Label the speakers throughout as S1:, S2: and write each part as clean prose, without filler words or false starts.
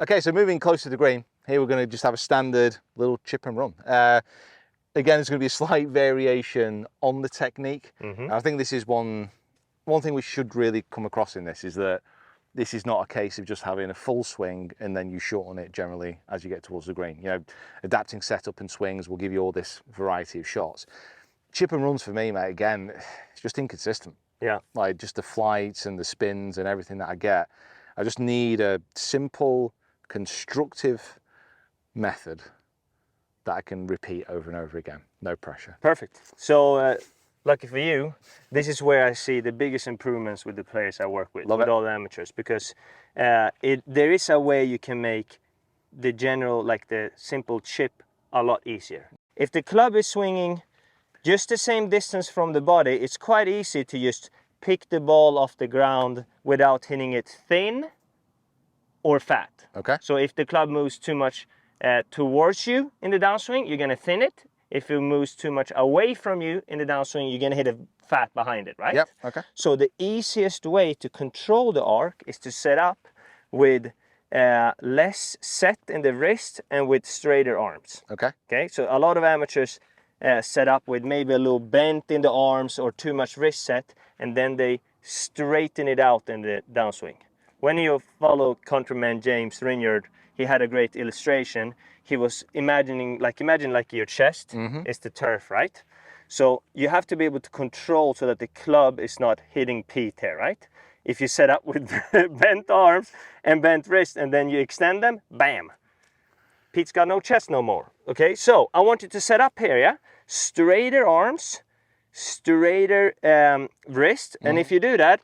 S1: Okay, so moving close to the green, here we're going to just have a standard little chip and run. Again, there's going to be a slight variation on the technique. I think this is one thing we should really come across in this, is that this is not a case of just having a full swing and then you shorten it generally as you get towards the green. You know, adapting setup and swings will give you all this variety of shots. Chip and runs for me, mate, again, it's just inconsistent.
S2: Yeah.
S1: Like just the flights and the spins and everything that I get. I just need a simple, constructive method that I can repeat over and over again. No pressure.
S2: Perfect. So lucky for you, this is where I see the biggest improvements with the players I work with,
S1: Love
S2: with
S1: it.
S2: all the amateurs, because there is a way you can make the general, like the simple chip, a lot easier. If the club is swinging just the same distance from the body, it's quite easy to just pick the ball off the ground without hitting it thin or fat.
S1: Okay.
S2: So if the club moves too much towards you in the downswing, you're going to thin it. If it moves too much away from you in the downswing, you're going to hit it fat behind it, right?
S1: Yep, okay.
S2: So the easiest way to control the arc is to set up with less set in the wrist and with straighter arms.
S1: Okay.
S2: Okay, so a lot of amateurs set up with maybe a little bent in the arms or too much wrist set, and then they straighten it out in the downswing. When you follow countryman James Rinyard, he had a great illustration. He was imagine like your chest is the turf, right? So you have to be able to control so that the club is not hitting Pete here, right? If you set up with bent arms and bent wrist and then you extend them, bam, Pete's got no chest no more. Okay, so I want you to set up here, yeah? Straighter arms, straighter wrist, and if you do that,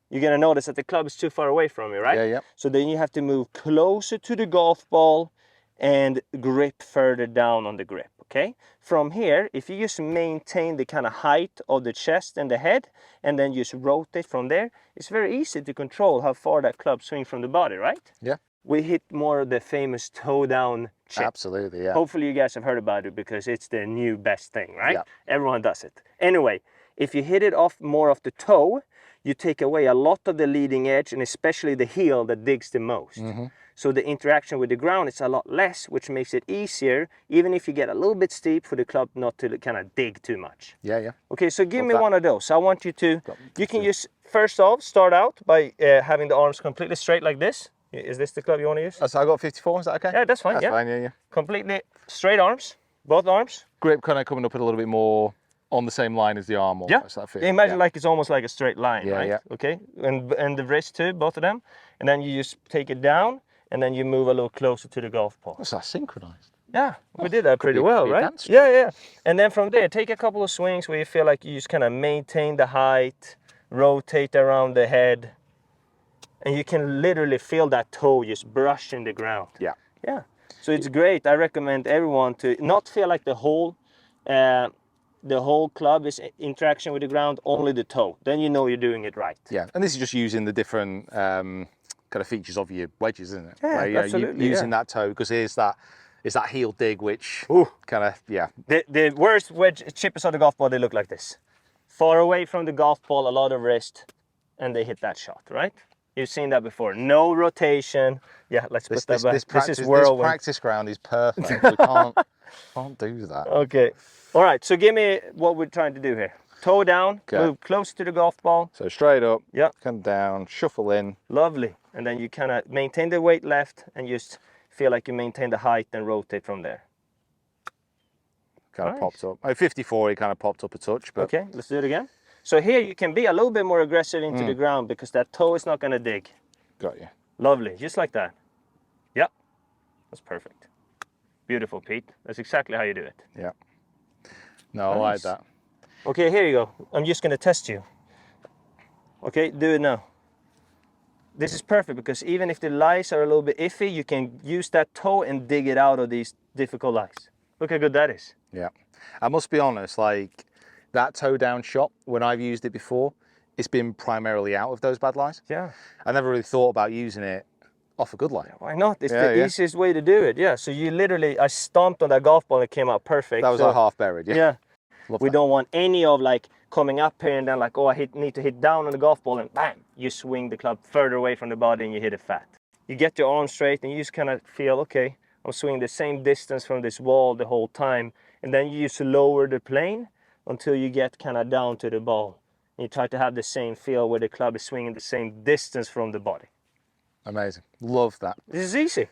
S2: you're gonna notice that the club is too far away from you, right?
S1: Yeah, yeah.
S2: So then you have to move closer to the golf ball and grip further down on the grip, okay? From here, if you just maintain the kind of height of the chest and the head, and then just rotate from there, it's very easy to control how far that club swings from the body, right?
S1: Yeah.
S2: We hit more of the famous toe down chip.
S1: Absolutely, yeah.
S2: Hopefully you guys have heard about it because it's the new best thing, right?
S1: Yeah.
S2: Everyone does it. Anyway, if you hit it off more of the toe, you take away a lot of the leading edge and especially the heel that digs the most. So the interaction with the ground is a lot less, which makes it easier, even if you get a little bit steep, for the club not to kind of dig too much.
S1: Yeah, yeah.
S2: Okay, so give
S1: Love
S2: me
S1: that.
S2: one of those. I want you to, you can just, first off, start out by having the arms completely straight like this. Is this the club you want to use?
S1: So I got 54, is that okay?
S2: Yeah, that's fine,
S1: That's
S2: yeah.
S1: fine, yeah, yeah.
S2: Completely straight arms, both arms.
S1: Grip kind of coming up a little bit more on the same line as the arm. Or
S2: Yeah,
S1: so that fit.
S2: imagine like it's almost like a straight line,
S1: Yeah,
S2: right?
S1: yeah.
S2: Okay, and the wrist too, both of them. And then you just take it down, and then you move a little closer to the golf ball.
S1: What's that, synchronized?
S2: Yeah, we did that pretty
S1: be-
S2: well,
S1: be a
S2: right?
S1: dance
S2: Yeah, yeah. And then from there, take a couple of swings where you feel like you just kind of maintain the height, rotate around the head, and you can literally feel that toe just brushing the ground.
S1: Yeah.
S2: Yeah. So it's great. I recommend everyone to not feel like the whole club is interaction with the ground, only the toe. Then you know you're doing it right.
S1: Yeah, and this is just using the different kind of features of your wedges, isn't it?
S2: Yeah, absolutely,
S1: Using
S2: yeah.
S1: that toe, because it's that heel dig, which kind of, yeah.
S2: The worst wedge chippers of the golf ball, they look like this. Far away from the golf ball, a lot of wrist, and they hit that shot, right? You've seen that before. No rotation. Yeah, let's put that back. This is whirlwind.
S1: This practice ground is perfect. We can't do that.
S2: Okay. All right, so give me what we're trying to do here. Toe down,
S1: Okay.
S2: move close to the golf ball.
S1: So straight up,
S2: Yeah.
S1: come down, shuffle in.
S2: Lovely. And then you kind of maintain the weight left and just feel like you maintain the height and rotate from there.
S1: Kind of
S2: Nice.
S1: popped up. At 54, it kind of popped up a touch, but
S2: Okay, let's do it again. So here you can be a little bit more aggressive into the ground because that toe is not going to dig.
S1: got you.
S2: Lovely, just like that. Yep, that's perfect. Beautiful, Pete. That's exactly how you do it.
S1: Yeah. No, I like
S2: Nice.
S1: that.
S2: Okay, here you go. I'm just going to test you. Okay, do it now. This is perfect because even if the lies are a little bit iffy, you can use that toe and dig it out of these difficult lies. Look how good that is.
S1: Yeah. I must be honest, like that toe down shot, when I've used it before, it's been primarily out of those bad lies.
S2: Yeah.
S1: I never really thought about using it off a good lie.
S2: Why not? It's
S1: Yeah,
S2: the
S1: yeah.
S2: easiest way to do it. Yeah. So you literally, I stomped on that golf ball and it came out perfect.
S1: That was
S2: so,
S1: like half buried, yeah.
S2: Yeah.
S1: Love
S2: We
S1: that.
S2: don't want any of like coming up here and then like, oh, need to hit down on the golf ball and bam, you swing the club further away from the body and you hit it fat. you get your arm straight and you just kind of feel, okay, I'm swinging the same distance from this wall the whole time. And then you just lower the plane until you get kind of down to the ball. And you try to have the same feel where the club is swinging the same distance from the body.
S1: Amazing. Love that.
S2: This is easy.